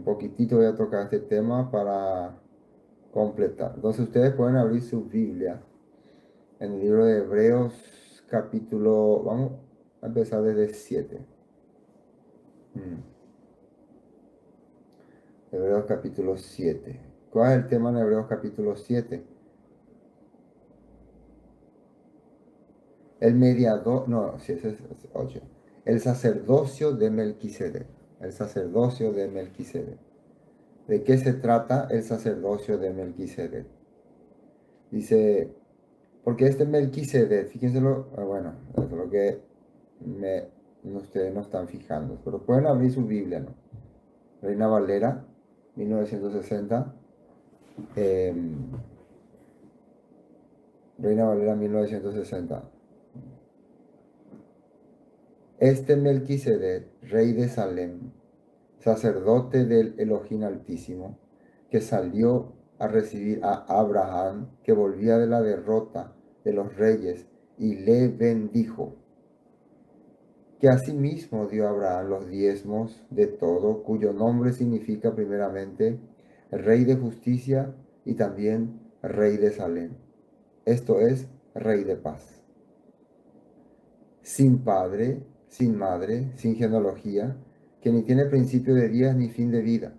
poquitito voy a tocar este tema para completar. Entonces ustedes pueden abrir su Biblia en el libro de Hebreos capítulo, vamos a empezar desde 7. Hebreos capítulo 7. ¿Cuál es el tema en Hebreos capítulo 7? El mediador, no, si ese es 8. El sacerdocio de Melquisedec. El sacerdocio de Melquisedec. ¿De qué se trata el sacerdocio de Melquisedec? Dice, porque este Melquisedec, fíjense bueno, eso es lo que ustedes no están fijando, pero pueden abrir su Biblia, ¿no? Reina Valera, 1960. Reina Valera, 1960. Este Melquisedec, rey de Salem, sacerdote del Elohim Altísimo, que salió a recibir a Abraham, que volvía de la derrota de los reyes, y le bendijo, que asimismo dio a Abraham los diezmos de todo, cuyo nombre significa primeramente Rey de Justicia y también Rey de Salem, esto es, Rey de Paz. Sin padre, sin madre, sin genealogía, que ni tiene principio de días ni fin de vida,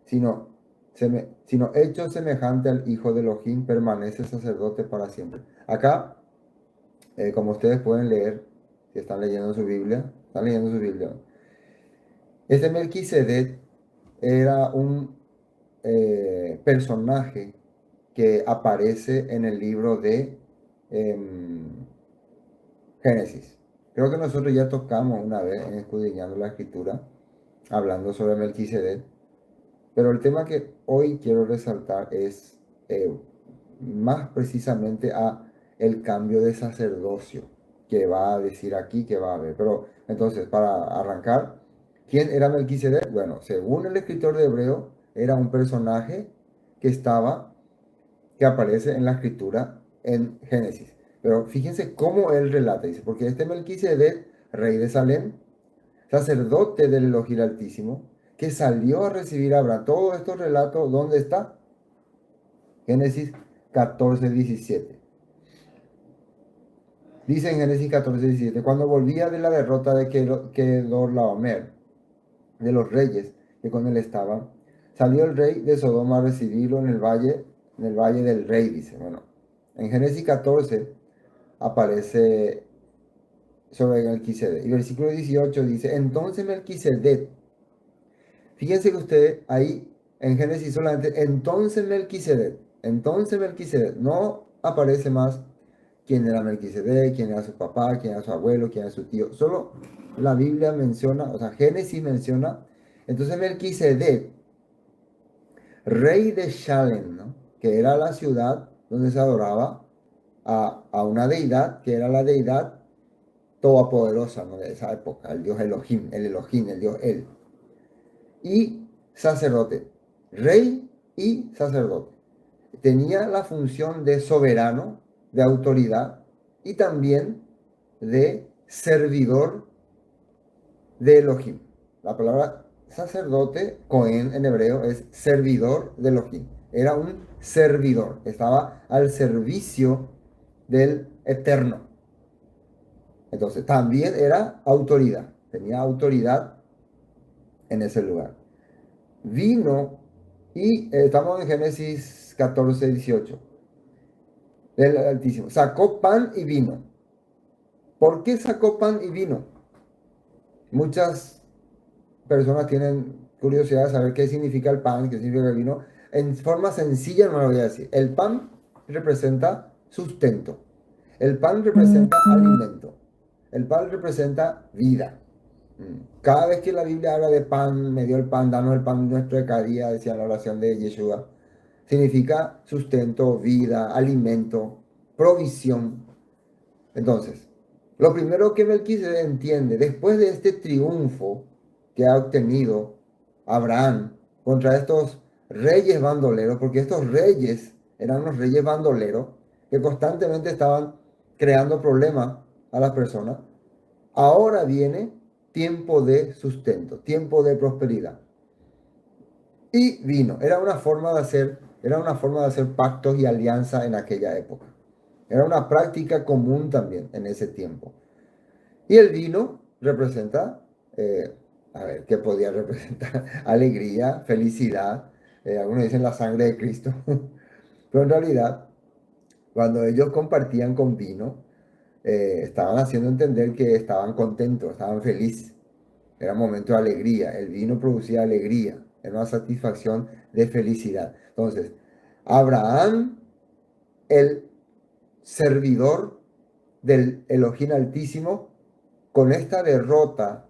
sino, sino hecho semejante al Hijo de Elohim, permanece sacerdote para siempre. Acá, como ustedes pueden leer, si están leyendo su Biblia, este Melquisedec era un personaje que aparece en el libro de Génesis. Creo que nosotros ya tocamos una vez en Escudriñando la Escritura, hablando sobre Melquisedec, pero el tema que hoy quiero resaltar es más precisamente a el cambio de sacerdocio que va a decir aquí que va a haber. Pero entonces, para arrancar, ¿quién era Melquisedec? Bueno, según el escritor de Hebreo, era un personaje que que aparece en la escritura en Génesis. Pero fíjense cómo él relata, dice, porque este Melquisedec, rey de Salem, sacerdote del Elohim Altísimo, que salió a recibir a Abraham. Todos estos relatos, ¿dónde está? Génesis 14:17. Dice en Génesis 14:17, cuando volvía de la derrota de Kedorlaomer, de los reyes que con él estaban, salió el rey de Sodoma a recibirlo en el valle del rey, dice. Bueno, en Génesis 14 aparece sobre Melquisedec. Y versículo 18 dice, entonces Melquisedec, fíjense que usted ahí en Génesis solamente, entonces Melquisedec, no aparece más quién era Melquisedec, quién era su papá, quién era su abuelo, quién era su tío. Solo la Biblia menciona, o sea, Génesis menciona, entonces Melquisedec, rey de Shalem, ¿no? Que era la ciudad donde se adoraba a una deidad, que era la deidad todopoderosa, ¿no? De esa época, el dios Elohim, el dios El. Y sacerdote, rey y sacerdote. Tenía la función de soberano, de autoridad y también de servidor de Elohim. La palabra sacerdote, Cohen en hebreo, es servidor de Elohim. Era un servidor, estaba al servicio del Eterno. Entonces, también era autoridad, tenía autoridad en ese lugar. Vino y estamos en Génesis 14:18 del Altísimo. Sacó pan y vino. ¿Por qué sacó pan y vino? Muchas personas tienen curiosidad de saber qué significa el pan, qué significa el vino. En forma sencilla no lo voy a decir. El pan representa sustento. El pan representa alimento. El pan representa vida. Cada vez que la Biblia habla de pan, me dio el pan, danos el pan nuestro de cada día, decía la oración de Yeshua, significa sustento, vida, alimento, provisión. Entonces, lo primero que Melquisedec entiende, después de este triunfo que ha obtenido Abraham contra estos reyes bandoleros, porque estos reyes eran los reyes bandoleros que constantemente estaban creando problemas a las personas, ahora viene tiempo de sustento, tiempo de prosperidad. y vino. Era una forma de hacer pactos y alianza en aquella época. Era una práctica común también en ese tiempo. Y el vino representa, a ver, ¿qué podía representar? Alegría, felicidad. Algunos dicen la sangre de Cristo. Pero en realidad, cuando ellos compartían con vino, estaban haciendo entender que estaban contentos, estaban felices. Era un momento de alegría. El vino producía alegría. Era una satisfacción de felicidad. Entonces, Abraham, el servidor del Elohim Altísimo, con esta derrota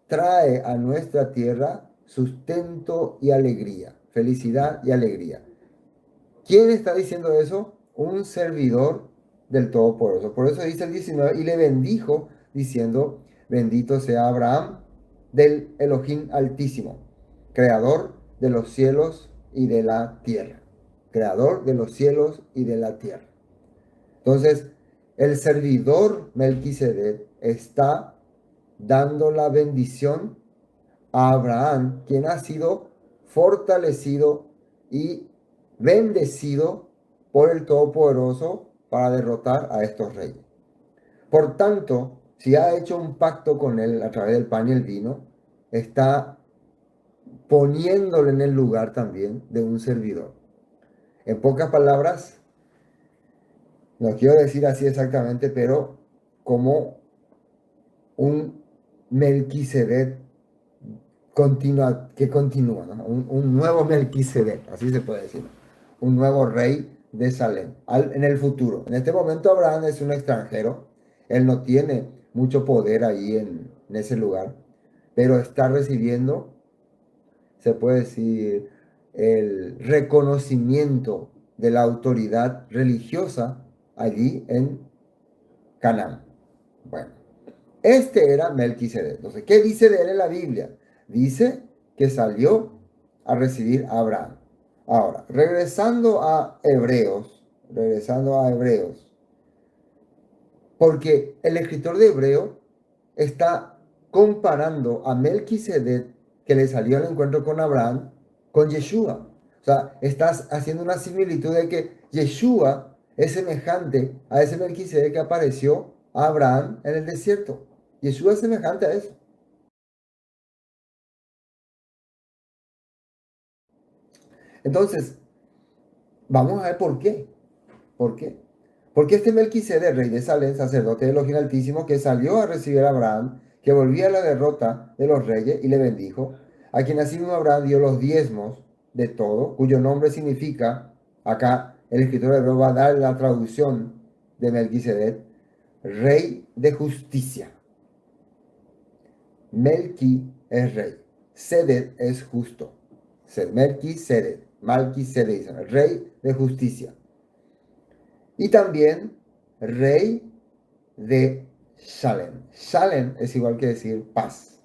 trae a nuestra tierra sustento y alegría, felicidad y alegría. ¿Quién está diciendo eso? Un servidor del Todopoderoso. Por eso dice el 19, y le bendijo diciendo, bendito sea Abraham del Elohim Altísimo, creador de los cielos y de la tierra. Creador de los cielos y de la tierra. Entonces, el servidor Melquisedec está dando la bendición a Abraham, quien ha sido fortalecido y bendecido por el Todopoderoso para derrotar a estos reyes. Por tanto, si ha hecho un pacto con él a través del pan y el vino, está poniéndole en el lugar también de un servidor. En pocas palabras, no quiero decir así exactamente, pero como un Melquisedec que continúa, ¿no? Un nuevo Melquisedec, así se puede decir, un nuevo rey de Salem en el futuro. En este momento Abraham es un extranjero, él no tiene mucho poder ahí en ese lugar, pero está recibiendo, se puede decir, el reconocimiento de la autoridad religiosa allí en Canaán. Bueno, este era Melquisedec. Entonces, ¿qué dice de él en la Biblia? Dice que salió a recibir a Abraham. Ahora, regresando a Hebreos, porque el escritor de Hebreo está comparando a Melquisedec, que le salió al encuentro con Abraham, con Yeshua. O sea, estás haciendo una similitud de que Yeshua es semejante a ese Melquisedec que apareció a Abraham en el desierto. Yeshua es semejante a eso. Entonces, vamos a ver por qué. ¿Por qué? Porque este Melquisedec, rey de Salem, sacerdote del Elohim Altísimo, que salió a recibir a Abraham, que volvía a la derrota de los reyes y le bendijo, a quien así mismo Abraham dio los diezmos de todo, cuyo nombre significa, acá el escritor hebreo va a dar la traducción de Melquisedec, rey de justicia. Melqui es rey, Sedec es justo. Malquisedec, rey de justicia. Y también rey de Shalem. Shalem es igual que decir paz,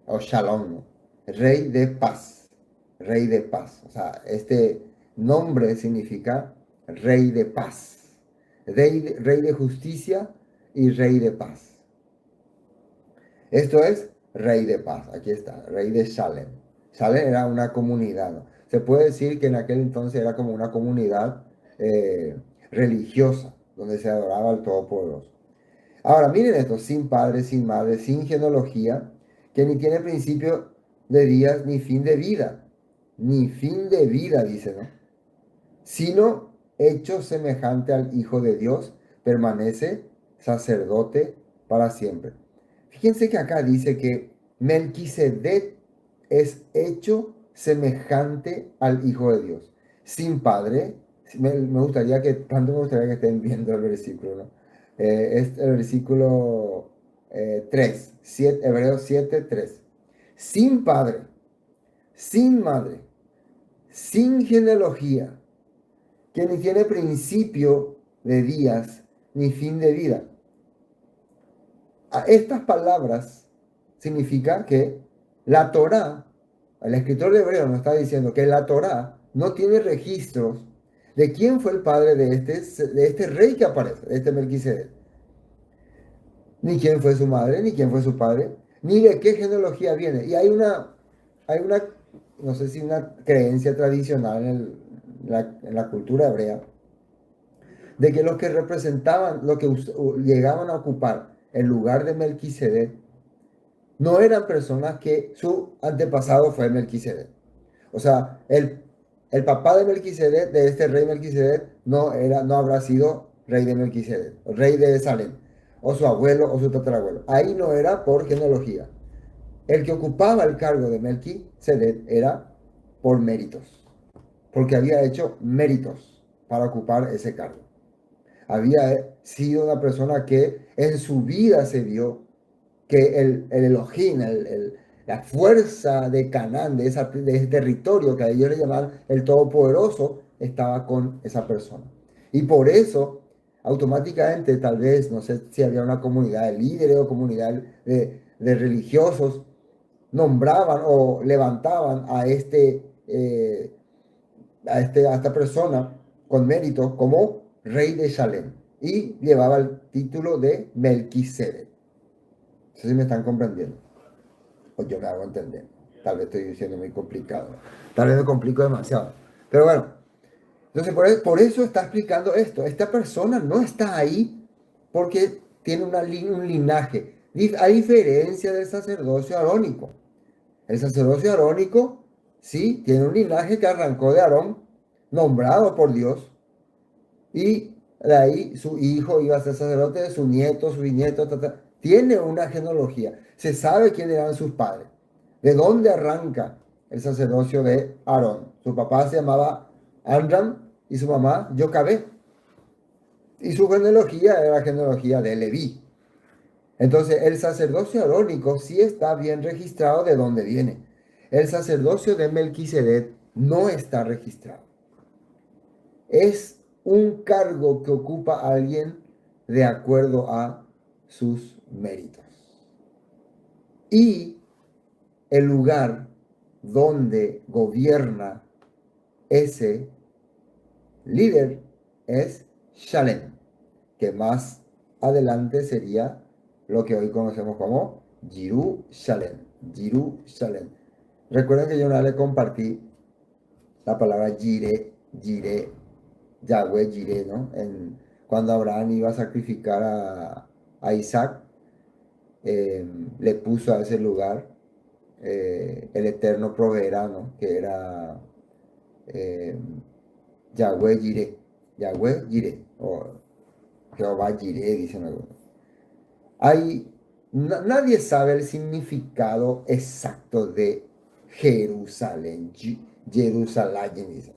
o Shalom, ¿no? Rey de paz, rey de paz. O sea, este nombre significa rey de paz, rey de justicia y rey de paz. Esto es rey de paz, aquí está, rey de Shalem. Shalem era una comunidad, ¿no? Se puede decir que en aquel entonces era como una comunidad religiosa, donde se adoraba al Todopoderoso. Ahora, miren esto, sin padre, sin madre, sin genealogía, que ni tiene principio de días ni fin de vida. Ni fin de vida, dice, ¿no? Sino hecho semejante al Hijo de Dios, permanece sacerdote para siempre. Fíjense que acá dice que Melquisedec es hecho semejante al Hijo de Dios. Sin padre, me gustaría que, tanto me gustaría que estén viendo el versículo, ¿no? Es el versículo 3, Hebreos 7, 3. Sin padre, sin madre, sin genealogía, que ni tiene principio de días ni fin de vida. A estas palabras significa que la Torá, el escritor de Hebreo nos está diciendo que la Torá no tiene registros de quién fue el padre de este rey que aparece, de este Melquisedec. Ni quién fue su madre, ni quién fue su padre, ni de qué genealogía viene. Y hay una no sé si una creencia tradicional en la cultura hebrea, de que los que representaban, los que llegaban a ocupar el lugar de Melquisedec, no eran personas que su antepasado fue Melquisedec. O sea, el papá de Melquisedec, de este rey Melquisedec, no habrá sido rey de Melquisedec, rey de Salem, o su abuelo o su tatarabuelo. Ahí no era por genealogía. El que ocupaba el cargo de Melquisedec era por méritos, porque había hecho méritos para ocupar ese cargo. Había sido una persona que en su vida se vio que el Elohim, la fuerza de Canaán, de ese territorio que a ellos le llamaban el Todopoderoso, estaba con esa persona. Y por eso, automáticamente, tal vez, no sé si había una comunidad de líderes o comunidad de religiosos, nombraban o levantaban a esta persona con mérito como rey de Shalem y llevaba el título de Melquisedec. No sé si me están comprendiendo o yo me hago entender. Tal vez estoy diciendo muy complicado. Tal vez me complico demasiado. Pero bueno, entonces por eso está explicando esto. Esta persona no está ahí porque tiene un linaje. A diferencia del sacerdocio arónico. El sacerdocio arónico, sí, tiene un linaje que arrancó de Aarón, nombrado por Dios, y de ahí su hijo iba a ser sacerdote, su nieto, su bisnieto, tiene una genealogía. Se sabe quiénes eran sus padres. ¿De dónde arranca el sacerdocio de Aarón? Su papá se llamaba Amram y su mamá Jocabé. Y su genealogía era la genealogía de Leví. Entonces, el sacerdocio arónico sí está bien registrado de dónde viene. El sacerdocio de Melquisedec no está registrado. Es un cargo que ocupa alguien de acuerdo a sus méritos. Y el lugar donde gobierna ese líder es Shalem, que más adelante sería lo que hoy conocemos como Jerusalén. Jerusalén. Recuerden que yo una vez le compartí la palabra Jireh, Yahweh Jireh, ¿no? Cuando Abraham iba a sacrificar a Isaac, le puso a ese lugar el Eterno proveerá, ¿no? Que era eh, Yahweh Jireh, Yahweh Jireh, o Jehová Jireh, dicen algunos. Nadie sabe el significado exacto de Jerusalén, Jerusalén, dicen.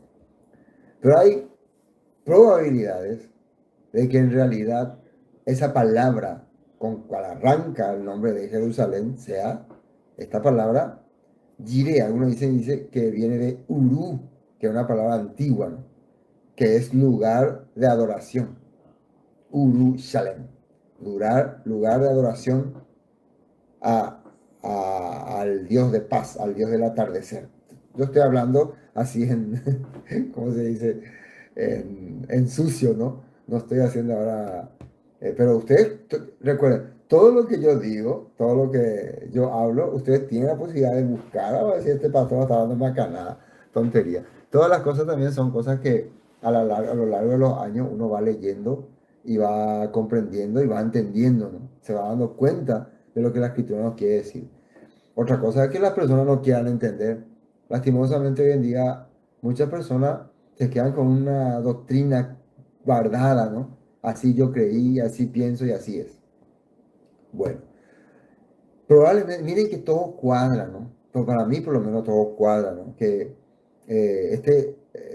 Pero hay probabilidades de que en realidad esa palabra con cual arranca el nombre de Jerusalén sea esta palabra Jireh. Algunos dice que viene de Uru, que es una palabra antigua, ¿no? Que es lugar de adoración. Uru Shalem, lugar de adoración a, al Dios de paz, al Dios del atardecer. Yo estoy hablando así ¿cómo se dice? En sucio, ¿no? No estoy haciendo ahora, pero ustedes recuerden, todo lo que yo digo, todo lo que yo hablo, ustedes tienen la posibilidad de buscar a ver si este pastor está dando macanada, tontería. Todas las cosas también son cosas que a lo largo de los años uno va leyendo y va comprendiendo y va entendiendo, ¿no? Se va dando cuenta de lo que la escritura nos quiere decir. Otra cosa es que las personas no quieran entender. Lastimosamente hoy en día muchas personas se quedan con una doctrina guardada, ¿no? Así yo creí, así pienso y así es. Bueno, probablemente, miren que todo cuadra, ¿no? Pero para mí por lo menos todo cuadra, ¿no? Que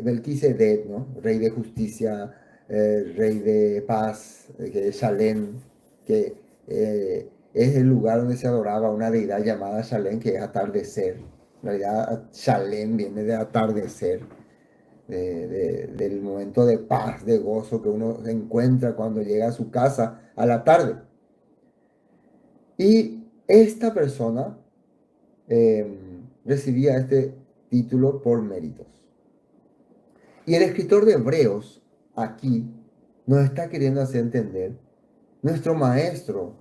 Melquisedec, ¿no? Rey de justicia, rey de paz, que es Shalem, que es el lugar donde se adoraba una deidad llamada Shalem, que es atardecer. En realidad, Shalem viene de atardecer, del momento de paz, de gozo que uno se encuentra cuando llega a su casa a la tarde. Y esta persona recibía este título por méritos. Y el escritor de Hebreos aquí nos está queriendo hacer entender, nuestro maestro,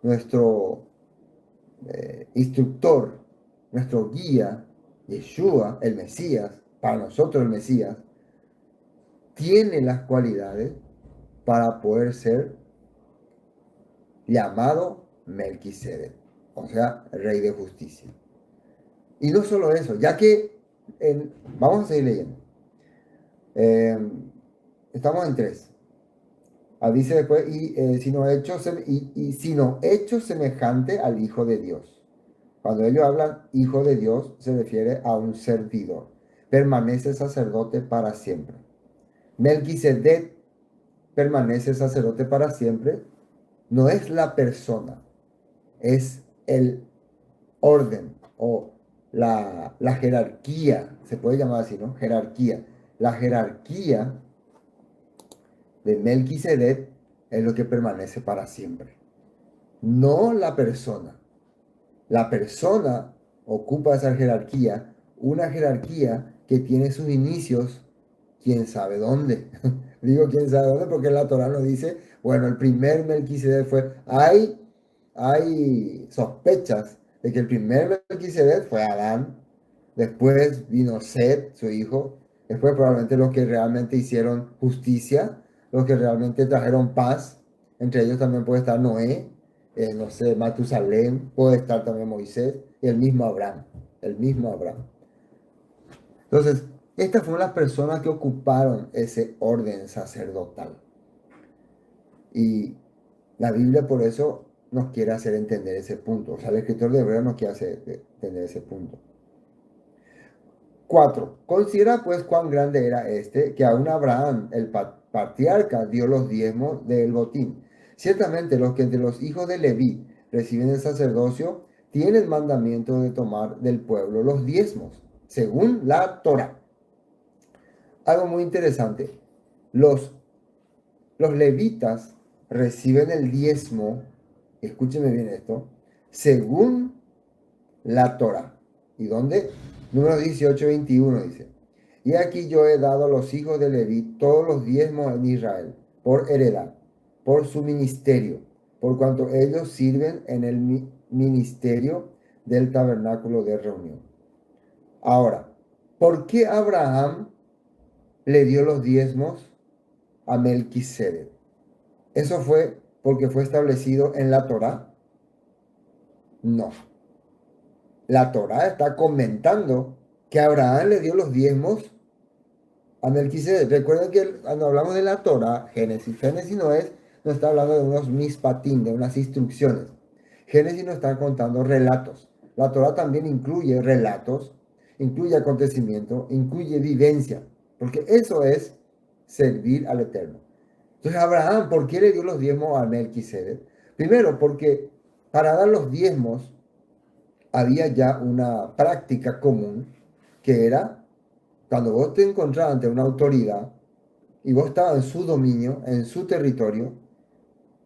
nuestro instructor, nuestro guía, Yeshua, el Mesías, para nosotros el Mesías, tiene las cualidades para poder ser llamado Melquisedec, o sea, rey de justicia. Y no solo eso, ya que vamos a seguir leyendo. Eh, Estamos en 3. Dice después, sino hecho semejante al Hijo de Dios. Cuando ellos hablan Hijo de Dios, se refiere a un servidor. Permanece sacerdote para siempre. Melquisedec permanece sacerdote para siempre. No es la persona, es el orden o la jerarquía, se puede llamar así, ¿no? Jerarquía. La jerarquía de Melquisedec es lo que permanece para siempre, no la persona. La persona ocupa esa jerarquía, una jerarquía que tiene sus inicios, quién sabe dónde. Digo quién sabe dónde porque la Torá nos dice, bueno, el primer Melquisedec fue, hay sospechas de que el primer Melquisedec fue Adán, después vino Set, su hijo, después probablemente los que realmente hicieron justicia, los que realmente trajeron paz, entre ellos también puede estar Noé, no sé, Matusalén, puede estar también Moisés y el mismo Abraham, el mismo Abraham. Entonces, estas fueron las personas que ocuparon ese orden sacerdotal. Y la Biblia por eso nos quiere hacer entender ese punto. O sea, el escritor de Hebreos nos quiere hacer entender ese punto. 4. Considera pues cuán grande era este, que aún Abraham, el patriarca, dio los diezmos del botín. Ciertamente los que entre los hijos de Leví reciben el sacerdocio tienen mandamiento de tomar del pueblo los diezmos, según la Torá. Algo muy interesante. Los, los levitas reciben el diezmo, escúcheme bien esto, según la Torá. ¿Y dónde? Número 18, 21 dice. Y aquí yo he dado a los hijos de Leví todos los diezmos en Israel, por heredad, por su ministerio, por cuanto ellos sirven en el ministerio del tabernáculo de reunión. Ahora, ¿por qué Abraham le dio los diezmos a Melquisedec? ¿Eso fue porque fue establecido en la Torá? No. La Torá está comentando que Abraham le dio los diezmos a Melquisedec. Recuerden que cuando hablamos de la Torá, Génesis no está hablando de unos mispatín, de unas instrucciones. Génesis nos está contando relatos. La Torá también incluye relatos, incluye acontecimiento, incluye vivencia, porque eso es servir al Eterno. Entonces, Abraham, ¿por qué le dio los diezmos a Melquisedec? Primero, porque para dar los diezmos había ya una práctica común que era cuando vos te encontrabas ante una autoridad y vos estabas en su dominio, en su territorio,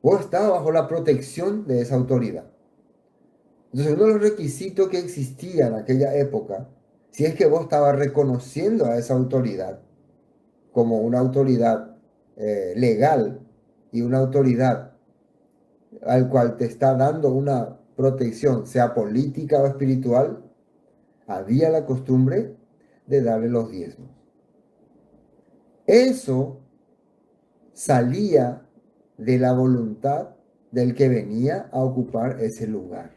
vos estabas bajo la protección de esa autoridad. Entonces, uno de los requisitos que existía en aquella época, si es que vos estabas reconociendo a esa autoridad como una autoridad legal y una autoridad al cual te está dando una protección, sea política o espiritual, había la costumbre de darle los diezmos. Eso salía de la voluntad del que venía a ocupar ese lugar.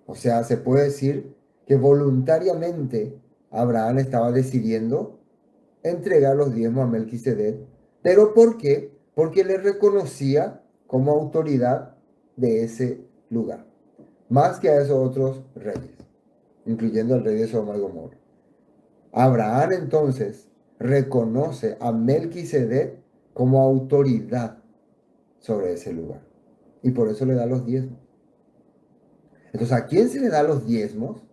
O sea, se puede decir que voluntariamente Abraham estaba decidiendo entregar los diezmos a Melquisedec. ¿Pero por qué? Porque le reconocía como autoridad de ese lugar, más que a esos otros reyes, incluyendo al rey de Sodoma y Gomorra. Abraham entonces reconoce a Melquisedec como autoridad sobre ese lugar. Y por eso le da los diezmos. Entonces, ¿a quién se le da los diezmos?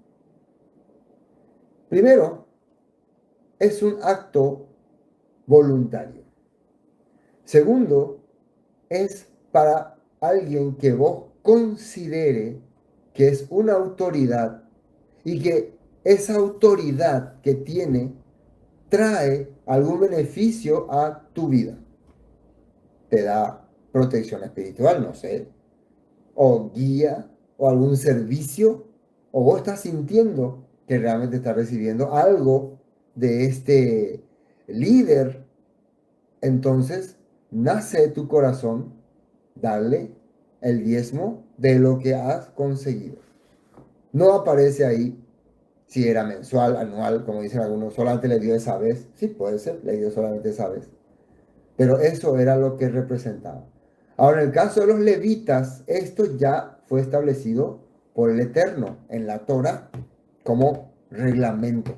Primero, es un acto voluntario. Segundo, es para alguien que vos considere que es una autoridad y que esa autoridad que tiene trae algún beneficio a tu vida. Te da protección espiritual, no sé, o guía, o algún servicio, o vos estás sintiendo que realmente está recibiendo algo de este líder, entonces nace de tu corazón darle el diezmo de lo que has conseguido. No aparece ahí si era mensual, anual, como dicen algunos, solamente le dio esa vez. Sí, puede ser, le dio solamente esa vez. Pero eso era lo que representaba. Ahora, en el caso de los levitas, esto ya fue establecido por el Eterno en la Torah como reglamento.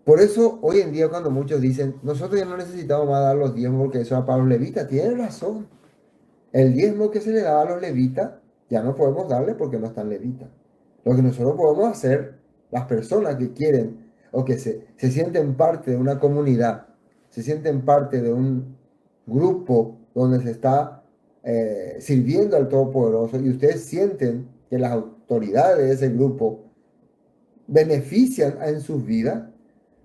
Por eso, hoy en día, cuando muchos dicen, nosotros ya no necesitamos más dar los diezmos porque eso era para los levitas, tienen razón. El diezmo que se le daba a los levitas, ya no podemos darle porque no están levitas. Lo que nosotros podemos hacer, las personas que quieren o que se sienten parte de una comunidad, se sienten parte de un grupo donde se está sirviendo al Todopoderoso y ustedes sienten que las autoridades de ese grupo benefician en sus vidas,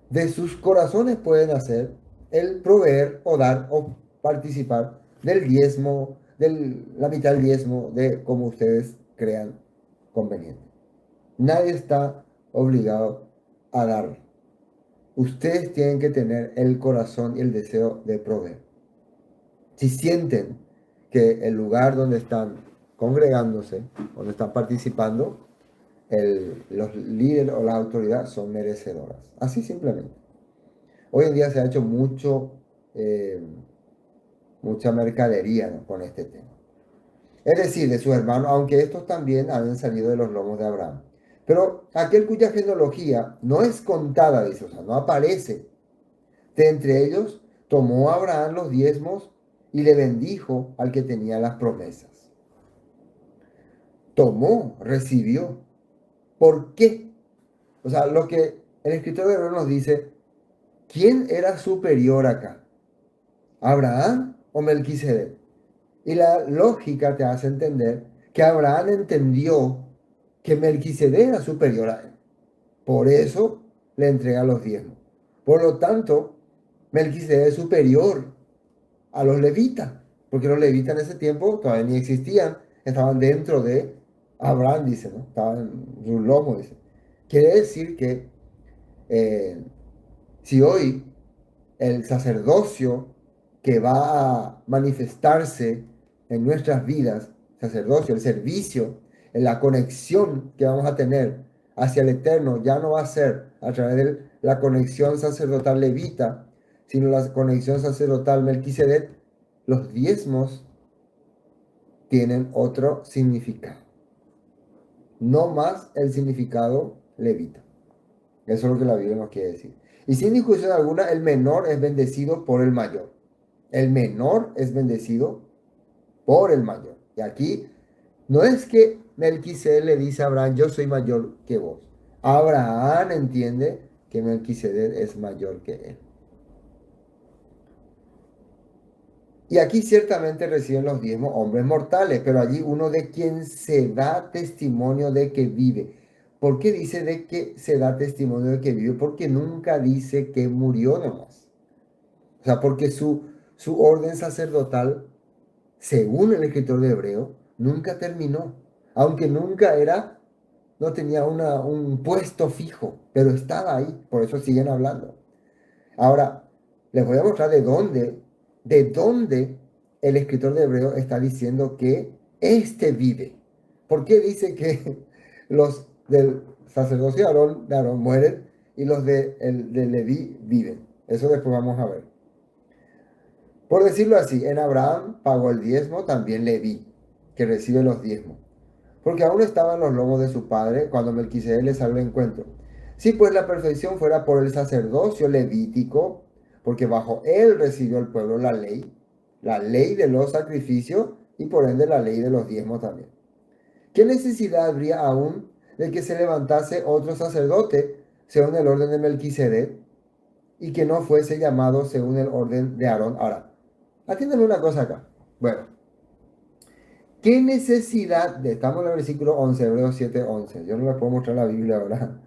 de sus corazones pueden hacer el proveer o dar o participar del diezmo, de la mitad del diezmo, de como ustedes crean conveniente. Nadie está obligado a dar. Ustedes tienen que tener el corazón y el deseo de proveer. Si sienten que el lugar donde están congregándose, donde están participando, los líderes o las autoridades son merecedoras. Así simplemente. Hoy en día se ha hecho eh, mucha mercadería, ¿no?, con este tema. Es decir, de sus hermanos, aunque estos también habían salido de los lomos de Abraham. Pero aquel cuya genealogía no es contada, dice, o sea, no aparece. De entre ellos tomó Abraham los diezmos y le bendijo al que tenía las promesas. Tomó, recibió. ¿Por qué? O sea, lo que el escritor de Hebreos nos dice, ¿quién era superior acá? ¿Abraham o Melquisedec? Y la lógica te hace entender que Abraham entendió que Melquisedec era superior a él. Por eso le entrega los diezmos. Por lo tanto, Melquisedec es superior a los levitas, porque los levitas en ese tiempo todavía ni existían, estaban dentro de Abraham, dice, ¿no? Estaban en su lomo, dice. Quiere decir que si hoy el sacerdocio que va a manifestarse en nuestras vidas, sacerdocio, el servicio, en la conexión que vamos a tener hacia el Eterno, ya no va a ser a través de la conexión sacerdotal levita, sino la conexión sacerdotal Melquisedec. Los diezmos tienen otro significado, no más el significado levita. Eso es lo que la Biblia nos quiere decir. Y sin discusión alguna, el menor es bendecido por el mayor. El menor es bendecido por el mayor. Y aquí no es que Melquisedec le dice a Abraham, yo soy mayor que vos. Abraham entiende que Melquisedec es mayor que él. Y aquí ciertamente reciben los diezmos hombres mortales, pero allí uno de quien se da testimonio de que vive. ¿Por qué dice de que se da testimonio de que vive? Porque nunca dice que murió nomás. O sea, porque su orden sacerdotal, según el escritor de Hebreo, nunca terminó. Aunque nunca era, no tenía un puesto fijo, pero estaba ahí. Por eso siguen hablando. Ahora, les voy a mostrar de dónde el escritor de Hebreo está diciendo que éste vive. ¿Por qué dice que los del sacerdocio de Aarón mueren y los de Leví viven? Eso después vamos a ver. Por decirlo así, en Abraham pagó el diezmo, también Leví, que recibe los diezmos, porque aún estaba en los lomos de su padre cuando Melquisedec le salió al encuentro. Si pues la perfección fuera por el sacerdocio levítico, porque bajo él recibió el pueblo la ley de los sacrificios y por ende la ley de los diezmos también. ¿Qué necesidad habría aún de que se levantase otro sacerdote según el orden de Melquisedec y que no fuese llamado según el orden de Aarón? Ahora, atiéndanme una cosa acá. Bueno, ¿qué necesidad estamos en el versículo 11, Hebreos 7:11? Yo no les puedo mostrar la Biblia ahora.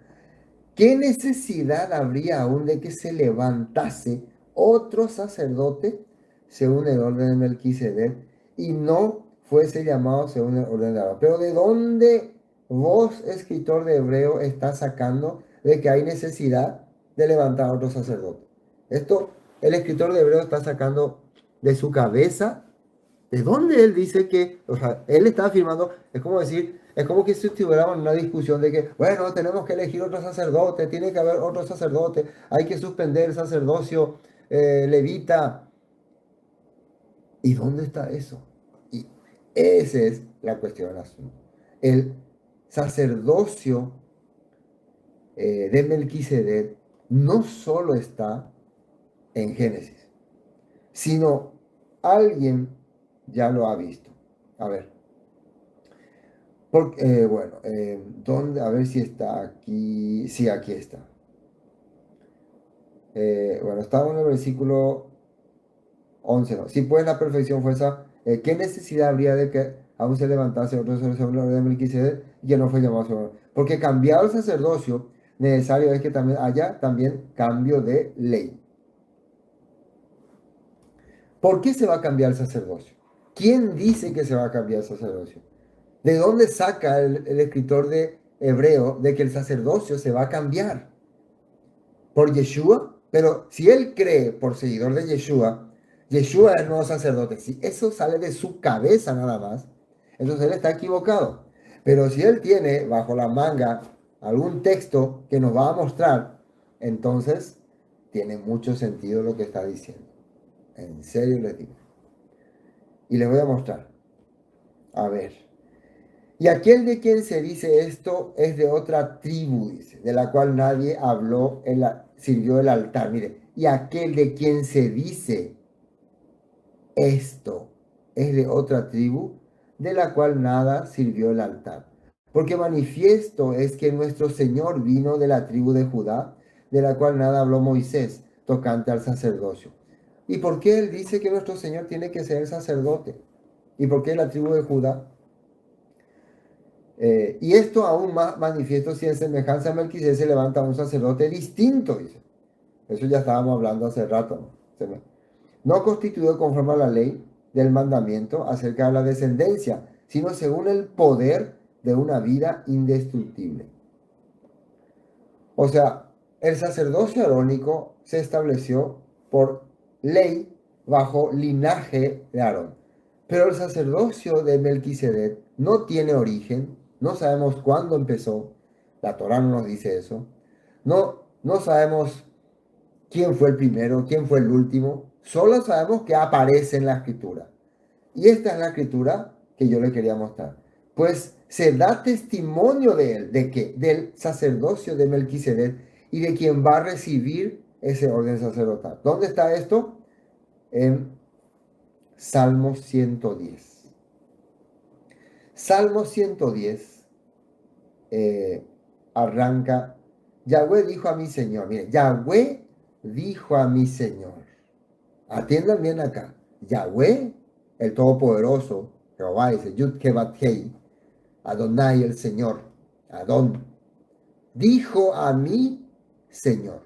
¿Qué necesidad habría aún de que se levantase otro sacerdote según el orden de Melquisedec y no fuese llamado según el orden de Aarón? Pero ¿de dónde vos, escritor de Hebreo, estás sacando de que hay necesidad de levantar a otro sacerdote? Esto el escritor de Hebreo está sacando de su cabeza. ¿De dónde él dice que, o sea, él está afirmando, es como decir, es como que si estuviéramos en una discusión de que, bueno, tenemos que elegir otro sacerdote, tiene que haber otro sacerdote, hay que suspender el sacerdocio levita? ¿Y dónde está eso? Y esa es la cuestión del asunto. El sacerdocio de Melquisedec no solo está en Génesis, sino alguien ya lo ha visto. A ver, porque, bueno, ¿dónde? A ver si está aquí. Sí, aquí está. Bueno, estaba en el versículo 11, ¿no? Si pues la perfección fuerza, ¿qué necesidad habría de que aún se levantase otro según la orden de Melquisedec y que no fue llamado Señor? Porque cambiado el sacerdocio, necesario es que también haya también cambio de ley. ¿Por qué se va a cambiar el sacerdocio? ¿Quién dice que se va a cambiar el sacerdocio? ¿De dónde saca el escritor de Hebreo de que el sacerdocio se va a cambiar? ¿Por Yeshua? Pero si él cree, por seguidor de Yeshua, Yeshua es el nuevo sacerdote, si eso sale de su cabeza nada más, entonces él está equivocado. Pero si él tiene bajo la manga algún texto que nos va a mostrar, entonces tiene mucho sentido lo que está diciendo. En serio les digo. Y les voy a mostrar. A ver. Y aquel de quien se dice esto es de otra tribu, dice, de la cual nadie habló, sirvió el altar. Mire, y aquel de quien se dice esto es de otra tribu, de la cual nada sirvió el altar. Porque manifiesto es que nuestro Señor vino de la tribu de Judá, de la cual nada habló Moisés, tocante al sacerdocio. ¿Y por qué él dice que nuestro Señor tiene que ser el sacerdote? ¿Y por qué la tribu de Judá? Y esto aún más manifiesto si en semejanza a Melquisedec se levanta un sacerdote distinto, dice. Eso ya estábamos hablando hace rato, ¿no? No constituido conforme a la ley del mandamiento acerca de la descendencia, sino según el poder de una vida indestructible. O sea, el sacerdocio arónico se estableció por ley bajo linaje de Aarón. Pero el sacerdocio de Melquisedec no tiene origen, no sabemos cuándo empezó, la Torá no nos dice eso, no sabemos quién fue el primero, quién fue el último, solo sabemos que aparece en la escritura. Y esta es la escritura que yo le quería mostrar. Pues se da testimonio de él, ¿de qué? Del sacerdocio de Melquisedec y de quien va a recibir ese orden sacerdotal. ¿Dónde está esto? En Salmo 110. Salmo 110 eh, arranca, Yahweh dijo a mi Señor, mire, Yahweh dijo a mi Señor, atiendan bien acá, Yahweh, el Todopoderoso, Jehová dice, Yud Kebathei, Adonai el Señor, Adón, dijo a mi Señor.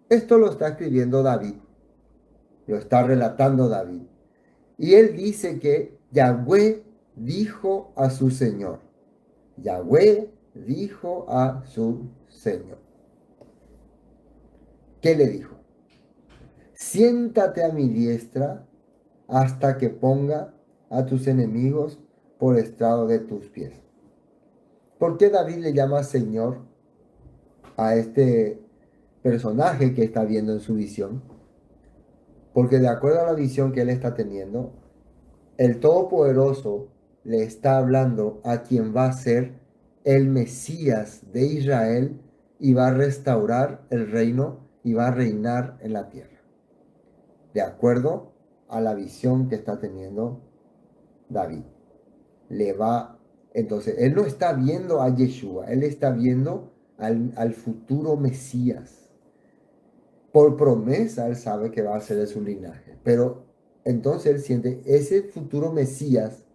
Esto lo está escribiendo David, lo está relatando David. Y él dice que Yahweh dijo a su Señor. Yahweh dijo a su Señor. ¿Qué le dijo? Siéntate a mi diestra hasta que ponga a tus enemigos por estrado de tus pies. ¿Por qué David le llama Señor a este personaje que está viendo en su visión? Porque de acuerdo a la visión que él está teniendo, el Todopoderoso le está hablando a quien va a ser el Mesías de Israel y va a restaurar el reino y va a reinar en la tierra. De acuerdo a la visión que está teniendo David. Entonces, él no está viendo a Yeshua, él está viendo al futuro Mesías. Por promesa, él sabe que va a ser de su linaje, pero entonces él siente, ese futuro Mesías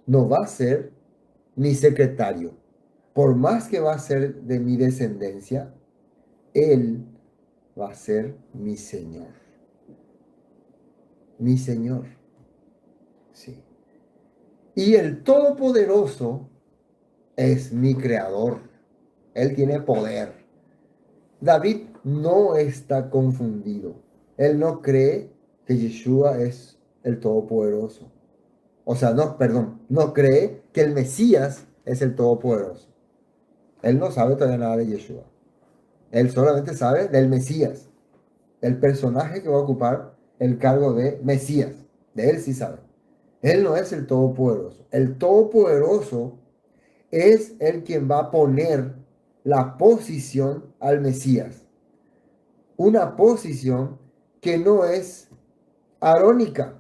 no va a ser mi secretario. Por más que va a ser de mi descendencia, él va a ser mi Señor. Mi Señor. Sí. Y el Todopoderoso es mi creador. Él tiene poder. David no está confundido. Él no cree que Yeshua es el Todopoderoso. O sea, no, perdón, no cree que el Mesías es el Todopoderoso. Él no sabe todavía nada de Yeshua. Él solamente sabe del Mesías, el personaje que va a ocupar el cargo de Mesías. De él sí sabe. Él no es el Todopoderoso. El Todopoderoso es el quien va a poner la posición al Mesías. Una posición que no es arónica,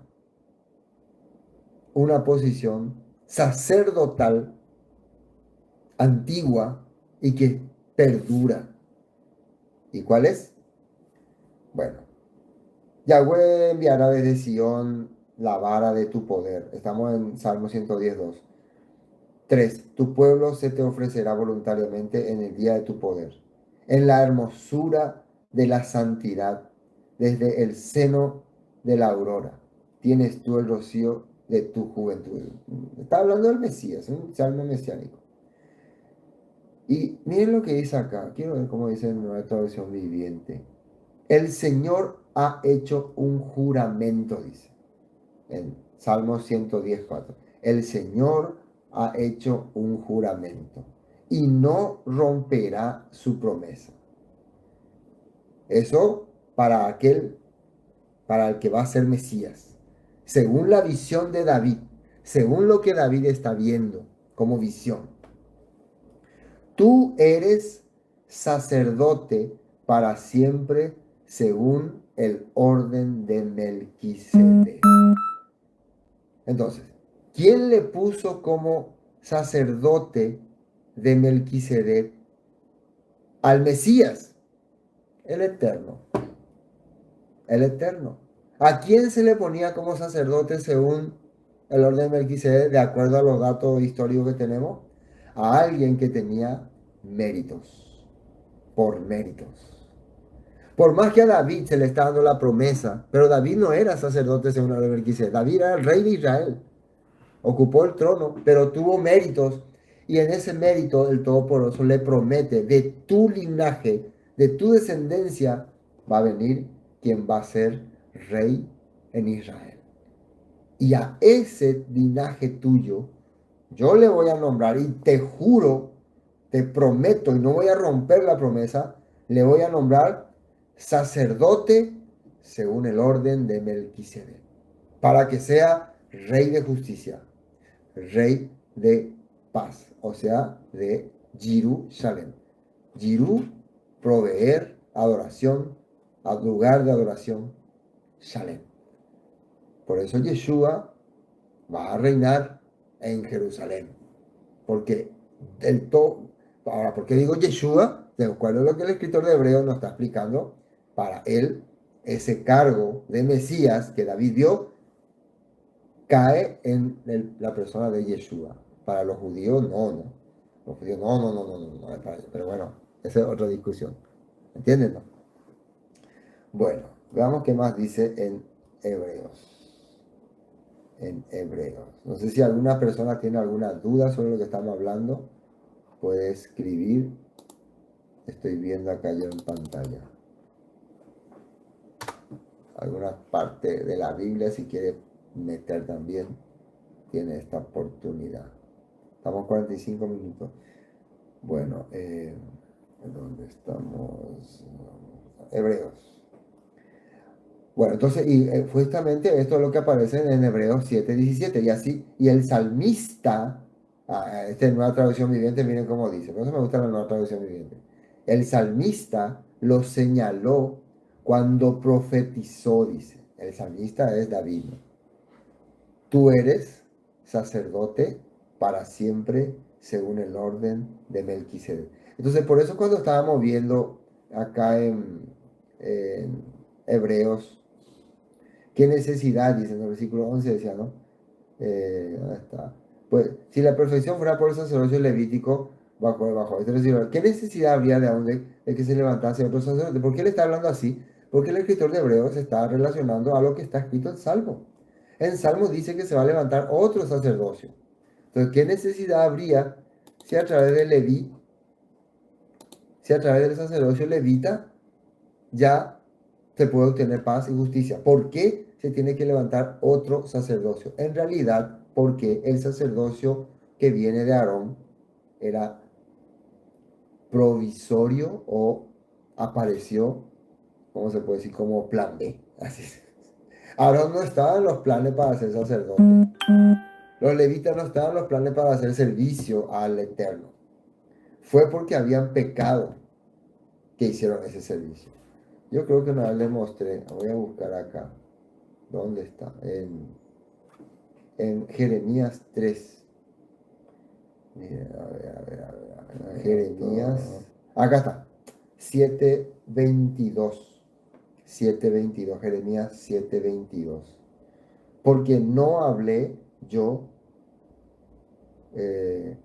una posición sacerdotal, antigua y que perdura. ¿Y cuál es? Bueno, Yahweh enviará desde Sion la vara de tu poder. Estamos en Salmo 110:2. 3. Tu pueblo se te ofrecerá voluntariamente en el día de tu poder, en la hermosura de la santidad, desde el seno de la aurora. Tienes tú el rocío de tu juventud. Está hablando del Mesías, un salmo mesiánico. Y miren lo que dice acá. Quiero ver cómo dice en nueva traducción viviente. El Señor ha hecho un juramento, dice en Salmo 110:4. El Señor ha hecho un juramento y no romperá su promesa. Eso para el que va a ser Mesías. Según la visión de David, según lo que David está viendo como visión. Tú eres sacerdote para siempre según el orden de Melquisedec. Entonces, ¿quién le puso como sacerdote de Melquisedec al Mesías? El Eterno. El Eterno. ¿A quién se le ponía como sacerdote según el orden de Melquisedec, de acuerdo a los datos históricos que tenemos? A alguien que tenía méritos, por méritos. Por más que a David se le está dando la promesa, pero David no era sacerdote según el orden de Melquisedec. David era el rey de Israel. Ocupó el trono, pero tuvo méritos. Y en ese mérito el Todopoderoso le promete, de tu linaje, de tu descendencia, va a venir quien va a ser rey en Israel. Y a ese linaje tuyo, yo le voy a nombrar y te juro, te prometo, y no voy a romper la promesa, le voy a nombrar sacerdote según el orden de Melquisedec, para que sea rey de justicia, rey de paz, o sea, de Jerusalén. Jirú, proveer, adoración, lugar de adoración, Shalem. Por eso Yeshua va a reinar en Jerusalén. Porque del todo, ahora, ¿por qué digo Yeshua? De acuerdo a lo que el escritor de Hebreos nos está explicando, para él, ese cargo de Mesías que David dio, cae en la persona de Yeshua. Para los judíos, no. Los judíos, no. Pero bueno, esa es otra discusión. ¿Entienden? No? Bueno, veamos qué más dice en Hebreos. En Hebreos. No sé si alguna persona tiene alguna duda sobre lo que estamos hablando. Puede escribir. Estoy viendo acá ya en pantalla. Alguna parte de la Biblia, si quiere meter también, tiene esta oportunidad. Estamos 45 minutos. Bueno, ¿dónde estamos? Hebreos. Bueno, entonces, y justamente esto es lo que aparece en Hebreos 7:17. Y así, y el salmista, esta es nueva traducción viviente, miren cómo dice. Por eso me gusta la nueva traducción viviente. El salmista lo señaló cuando profetizó, dice. El salmista es David. Tú eres sacerdote para siempre según el orden de Melquisedec. Entonces, por eso cuando estábamos viendo acá en Hebreos, qué necesidad, dice en el versículo 11, decía, ¿no? ¿Dónde está? Pues, si la perfección fuera por el sacerdocio levítico, bajo este versículo, ¿qué necesidad habría de que se levantase otro sacerdote? ¿Por qué le está hablando así? Porque el escritor de Hebreos está relacionando a lo que está escrito en Salmo. En Salmo dice que se va a levantar otro sacerdocio. Entonces, ¿qué necesidad habría si a través de Leví, si a través del sacerdocio levita ya se puede obtener paz y justicia? ¿Por qué se tiene que levantar otro sacerdocio? En realidad, porque el sacerdocio que viene de Aarón era provisorio o apareció, ¿cómo se puede decir? Como plan B. Así es. Aarón no estaba en los planes para ser sacerdote. Los levitas no estaban en los planes para hacer servicio al Eterno. Fue porque habían pecado que hicieron ese servicio. Yo creo que una vez les mostré, voy a buscar acá, ¿dónde está? En Jeremías 3. Mira, a ver, Jeremías, acá está, 7:22. 7:22, Jeremías 7:22. Porque no hablé yo eh,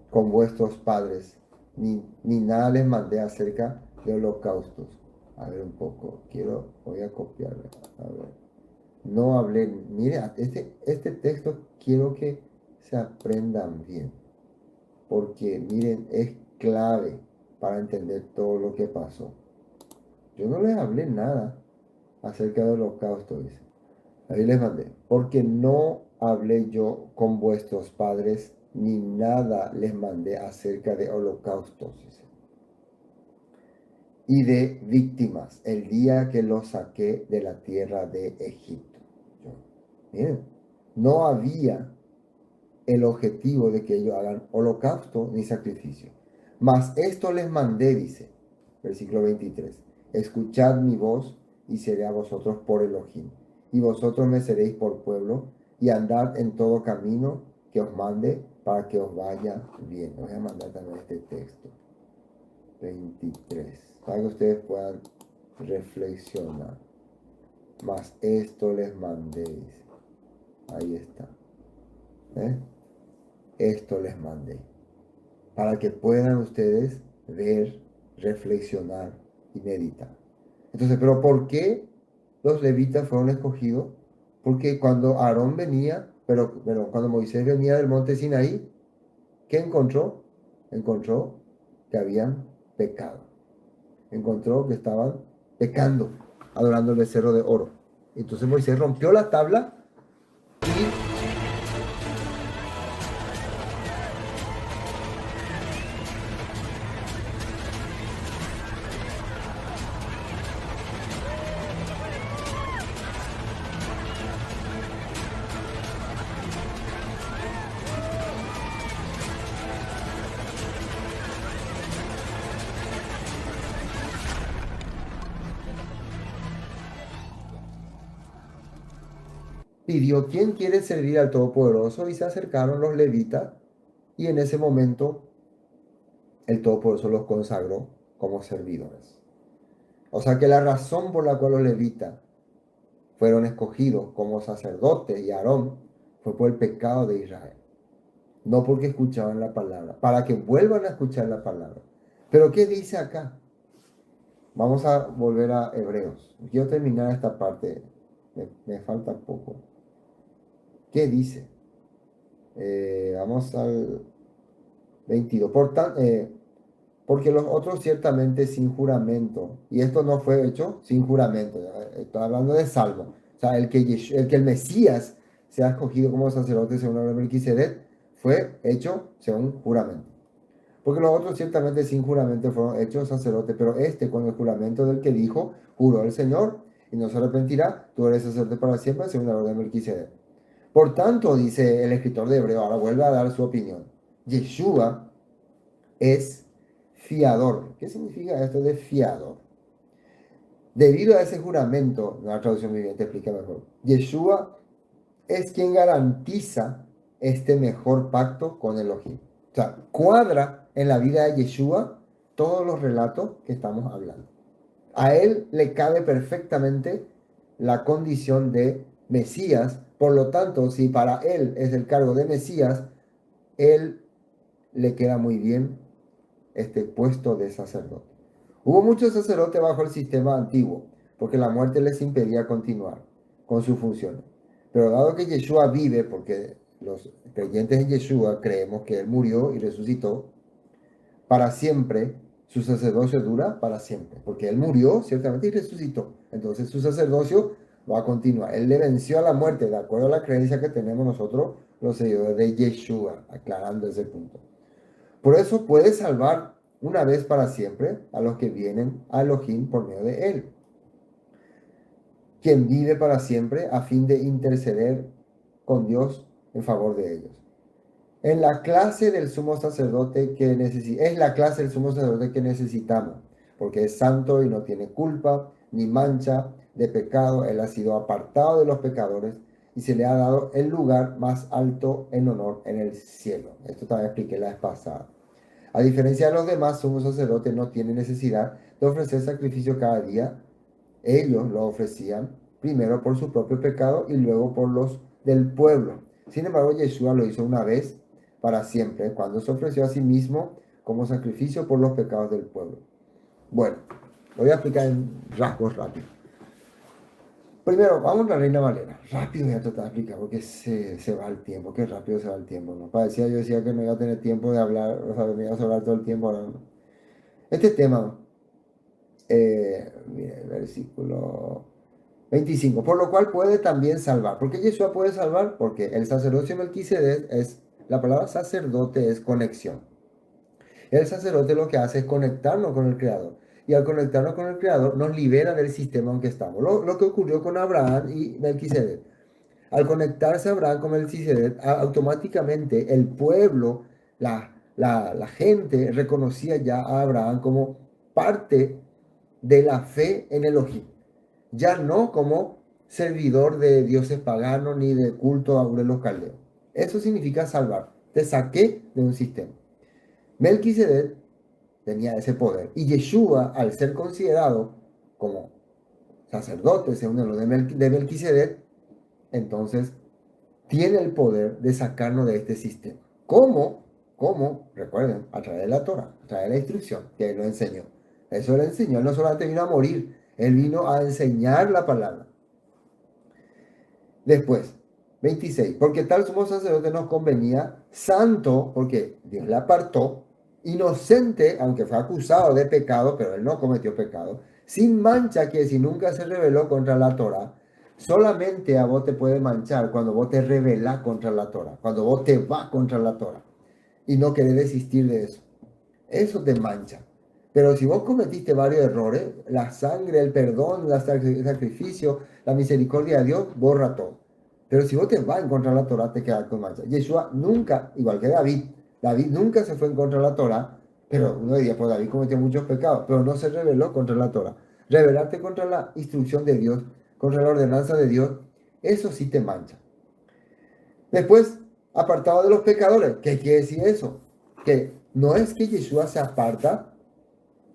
con vuestros padres, ni nada les mandé acerca de holocaustos. A ver un poco, voy a copiarlo. A ver. No hablé, mire, este texto quiero que se aprendan bien, porque miren, es clave para entender todo lo que pasó. Yo no les hablé nada acerca del holocausto, dice. Ahí les mandé, porque no hablé yo con vuestros padres, ni nada les mandé acerca de holocaustos, dice, y de víctimas, el día que los saqué de la tierra de Egipto. Miren, no había el objetivo de que ellos hagan holocausto ni sacrificio. Mas esto les mandé, dice, versículo 23, escuchad mi voz y seré a vosotros por Elohim, y vosotros me seréis por pueblo, y andad en todo camino que os mande para que os vaya bien. Voy a mandar también este texto, 23, para que ustedes puedan reflexionar. Mas esto les mandé, dice. Ahí está. ¿Eh? Esto les mandé, para que puedan ustedes ver, reflexionar y meditar. Entonces, ¿pero por qué los levitas fueron escogidos? Porque cuando Aarón venía, pero cuando Moisés venía del monte Sinaí, ¿qué encontró? Encontró que habían pecado. Encontró que estaban pecando, adorando el becerro de oro. Entonces Moisés rompió la tabla y pidió quién quiere servir al Todopoderoso y se acercaron los levitas y en ese momento el Todopoderoso los consagró como servidores. O sea que la razón por la cual los levitas fueron escogidos como sacerdotes y Aarón fue por el pecado de Israel, no porque escuchaban la palabra, para que vuelvan a escuchar la palabra. Pero ¿qué dice acá? Vamos a volver a Hebreos. Quiero terminar esta parte, me falta poco. ¿Qué dice? Vamos al 22. Porque los otros ciertamente sin juramento, y esto no fue hecho sin juramento, estoy hablando de Salmo, o sea, el que el Mesías sea escogido como sacerdote según la ley de Melquisedec, fue hecho según juramento. Porque los otros ciertamente sin juramento fueron hechos sacerdotes, pero este con el juramento del que dijo, juró el Señor, y no se arrepentirá, tú eres sacerdote para siempre según la ley de Melquisedec. Por tanto, dice el escritor de Hebreo, ahora vuelve a dar su opinión, Yeshua es fiador. ¿Qué significa esto de fiador? Debido a ese juramento, la traducción viviente explica mejor, Yeshua es quien garantiza este mejor pacto con Elohim. O sea, cuadra en la vida de Yeshua todos los relatos que estamos hablando. A él le cabe perfectamente la condición de Mesías, por lo tanto, si para él es el cargo de Mesías, él le queda muy bien este puesto de sacerdote. Hubo muchos sacerdotes bajo el sistema antiguo, porque la muerte les impedía continuar con sus funciones. Pero dado que Yeshua vive, porque los creyentes en Yeshua creemos que Él murió y resucitó para siempre, su sacerdocio dura para siempre, porque Él murió ciertamente y resucitó. Entonces su sacerdocio va a continuar. Él le venció a la muerte, de acuerdo a la creencia que tenemos nosotros, los seguidores de Yeshua, aclarando ese punto. Por eso puede salvar una vez para siempre a los que vienen a Elohim por medio de Él, quien vive para siempre a fin de interceder con Dios en favor de ellos. En la clase del sumo sacerdote que es la clase del sumo sacerdote que necesitamos, porque es santo y no tiene culpa ni mancha de pecado. Él ha sido apartado de los pecadores y se le ha dado el lugar más alto en honor en el cielo. Esto también expliqué la vez pasada. A diferencia de los demás, sumos sacerdotes no tienen necesidad de ofrecer sacrificio cada día. Ellos lo ofrecían primero por su propio pecado y luego por los del pueblo. Sin embargo, Yeshua lo hizo una vez para siempre, cuando se ofreció a sí mismo como sacrificio por los pecados del pueblo. Bueno, lo voy a explicar en rasgos rápidos. Primero, vamos a la Reina Valera. Rápido voy a tratar de explicar porque se va el tiempo. Qué rápido se va el tiempo, ¿no? Yo decía que no iba a tener tiempo de hablar, o sea, me iba a hablar todo el tiempo. Ahora no. Este tema, mire, el versículo 25, por lo cual puede también salvar. ¿Por qué Yeshua puede salvar? Porque el sacerdocio de Melquisedec la palabra sacerdote es conexión. El sacerdote lo que hace es conectarnos con el Creador. Y al conectarnos con el Creador nos libera del sistema en que estamos. Lo que ocurrió con Abraham y Melquisedec. Al conectarse Abraham con Melquisedec, automáticamente el pueblo, la gente reconocía ya a Abraham como parte de la fe en Elohim, ya no como servidor de dioses paganos ni de culto a los caldeos. Eso significa salvar. Te saqué de un sistema. Melquisedec tenía ese poder y Yeshua, al ser considerado como sacerdote, según lo de Melquisedec, entonces tiene el poder de sacarnos de este sistema. ¿Cómo? ¿Cómo? Recuerden, a través de la Torah, a través de la instrucción que Él lo enseñó. Eso le enseñó. Él no solamente vino a morir, Él vino a enseñar la palabra. Después, 26. Porque tal sumo sacerdote nos convenía, santo, porque Dios le apartó, inocente, aunque fue acusado de pecado, pero Él no cometió pecado, sin mancha, que si nunca se rebeló contra la Torah. Solamente a vos te puede manchar cuando vos te rebelás contra la Torah, cuando vos te vas contra la Torah y no querés desistir de eso. Eso te mancha. Pero si vos cometiste varios errores, la sangre, el perdón, el sacrificio, la misericordia de Dios borra todo. Pero si vos te vas en contra de la Torah, te quedas con mancha. Yeshua nunca, igual que David nunca se fue en contra de la Torah, pero uno diría, pues David cometió muchos pecados, pero no se rebeló contra la Torah. Rebelarte contra la instrucción de Dios, contra la ordenanza de Dios, eso sí te mancha. Después, apartado de los pecadores. ¿Qué quiere decir eso? Que no es que Yeshua se aparta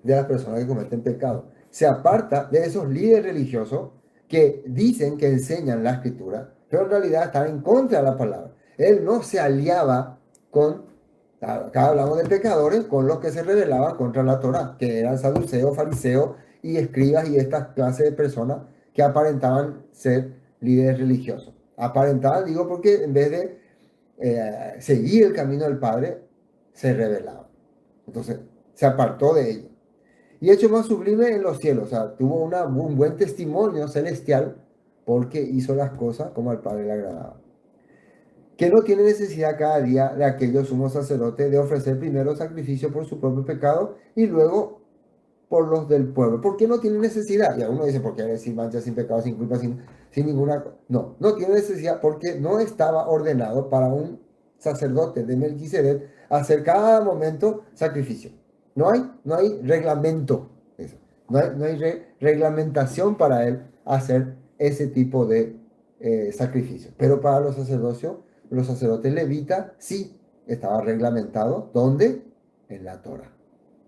de las personas que cometen pecado. Se aparta de esos líderes religiosos que dicen que enseñan la escritura, pero en realidad están en contra de la palabra. Él no se aliaba con, acá hablamos de pecadores, con los que se rebelaban contra la Torah, que eran saduceos, fariseos y escribas y estas clases de personas que aparentaban ser líderes religiosos. Aparentaban, digo, porque en vez de seguir el camino del Padre, se rebelaban. Entonces, se apartó de ellos. Y hecho más sublime en los cielos, o sea, tuvo un buen testimonio celestial porque hizo las cosas como al Padre le agradaba. Que no tiene necesidad cada día de aquellos sumos sacerdotes de ofrecer primero sacrificio por su propio pecado y luego por los del pueblo. ¿Por qué no tiene necesidad? Y alguno dice, porque eres sin mancha, sin pecado, sin culpa, sin ninguna... No, no tiene necesidad porque no estaba ordenado para un sacerdote de Melquisedec hacer cada momento sacrificio. No hay reglamento. Eso. No hay reglamentación para él hacer ese tipo de sacrificio. Pero para los sacerdotes levitas, sí, estaba reglamentado. ¿Dónde? En la Torah.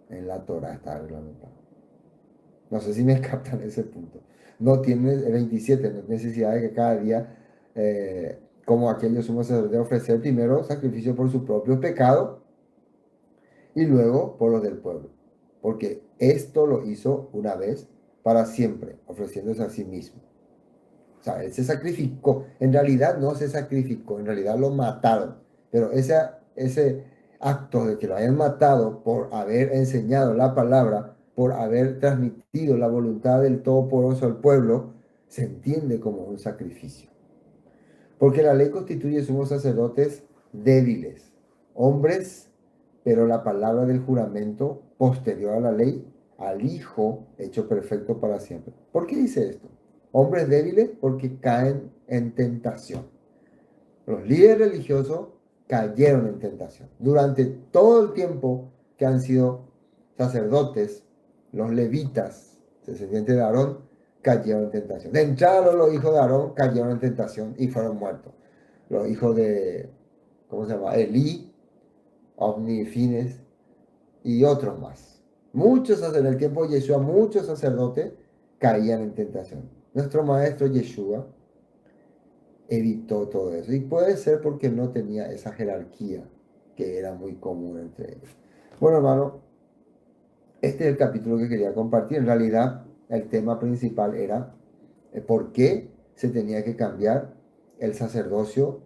En la Torah está reglamentado. No sé si me captan ese punto. No tiene, el 27, no hay necesidad de que cada día, como aquellos sumos sacerdotes, de ofrecer primero sacrificio por su propio pecado y luego por los del pueblo. Porque esto lo hizo una vez para siempre, ofreciéndose a sí mismo. O sea, él se sacrificó. En realidad no se sacrificó, en realidad lo mataron. Pero ese acto de que lo hayan matado por haber enseñado la palabra, por haber transmitido la voluntad del Todopoderoso al pueblo, se entiende como un sacrificio. Porque la ley constituye sumos sacerdotes débiles, hombres, pero la palabra del juramento posterior a la ley, al Hijo hecho perfecto para siempre. ¿Por qué dice esto? Hombres débiles porque caen en tentación. Los líderes religiosos cayeron en tentación. Durante todo el tiempo que han sido sacerdotes, los levitas, descendientes de Aarón, cayeron en tentación. De entrada los hijos de Aarón cayeron en tentación y fueron muertos. Los hijos de, ¿cómo se llama? Elí, Ofni, Fines y otros más. Muchos, en el tiempo de Yeshua, muchos sacerdotes caían en tentación. Nuestro maestro Yeshua evitó todo eso. Y puede ser porque no tenía esa jerarquía que era muy común entre ellos. Bueno, hermano, este es el capítulo que quería compartir. En realidad, el tema principal era por qué se tenía que cambiar el sacerdocio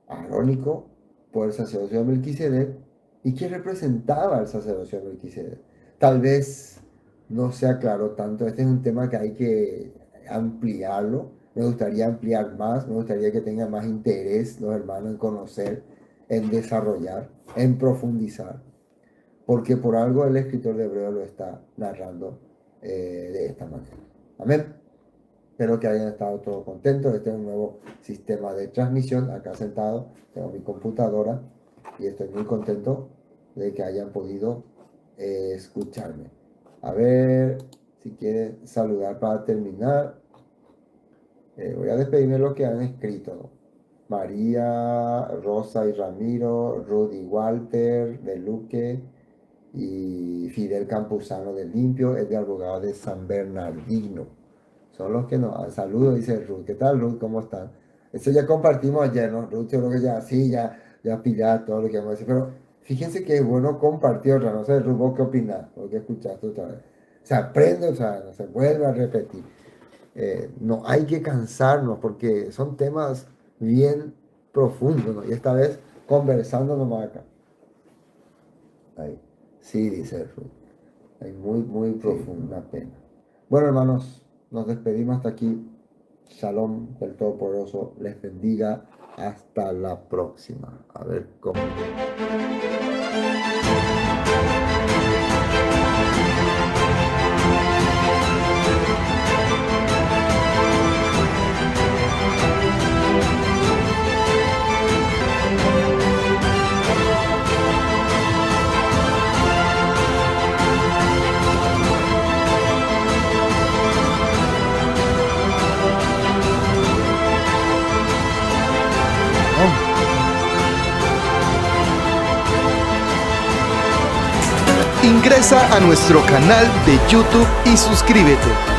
arónico por el sacerdocio de Melquisedec y qué representaba el sacerdocio de Melquisedec. Tal vez no sea claro tanto. Este es un tema que hay que ampliarlo. Me gustaría ampliar más, me gustaría que tengan más interés los hermanos en conocer, en desarrollar, en profundizar, porque por algo el escritor de Hebreo lo está narrando de esta manera. Amén. Espero que hayan estado todos contentos. Este es un nuevo sistema de transmisión. Acá sentado tengo mi computadora y estoy muy contento de que hayan podido escucharme. A ver si quieren saludar para terminar. Voy a despedirme de lo que han escrito. María, Rosa y Ramiro, Rudy Walter de Luque y Fidel Campuzano de Limpio, Edgar Bogado de San Bernardino. Son los que nos dan saludos, dice Ruth. ¿Qué tal, Ruth? ¿Cómo están? Eso ya compartimos ayer, ¿no? Ruth, yo creo que ya, sí, ya pillar todo lo que vamos a decir. Pero fíjense que es bueno compartir otra. No sé, Ruth, ¿vos qué opinás? ¿O qué escuchaste otra vez? Se aprende, o sea, no se vuelve a repetir. No hay que cansarnos porque son temas bien profundos, ¿no? Y esta vez conversando nomás acá. Ahí. Sí, dice Ruth. Hay muy profunda pena. Bueno, hermanos, nos despedimos hasta aquí. Shalom del Todopoderoso les bendiga. Hasta la próxima. A ver cómo. Ingresa a nuestro canal de YouTube y suscríbete.